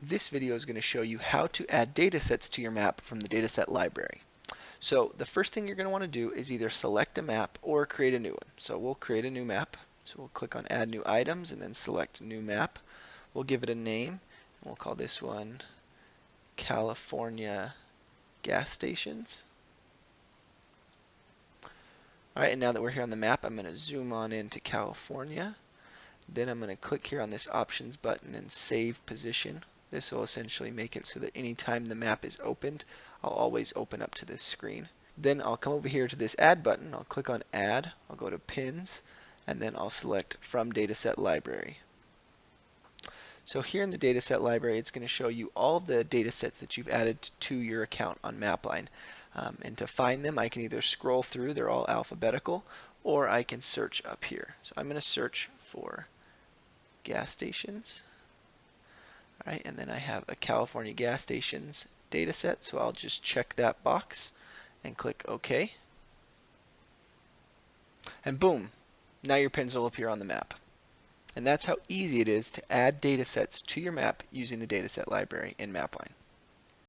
This video is going to show you how to add datasets to your map from the Dataset Library. So the first thing you're going to want to do is either select a map or create a new one. So we'll create a new map. So we'll click on Add New Items and then select New Map. We'll give it a name. And we'll call this one California Gas Stations. Alright, and now that we're here on the map, I'm going to zoom on into California. Then I'm going to click here on this Options button and Save Position. This will essentially make it so that anytime the map is opened, I'll always open up to this screen. Then I'll come over here to this Add button. I'll click on Add. I'll go to Pins, and then I'll select From Dataset Library. So here in the Dataset Library, it's going to show you all of the datasets that you've added to your account on Mapline. And to find them, I can either scroll through, they're all alphabetical, or I can search up here. So I'm going to search for gas stations. Alright, and then I have a California gas stations dataset, so I'll just check that box and click OK. And boom, now your pins will appear on the map. And that's how easy it is to add datasets to your map using the Dataset Library in Mapline.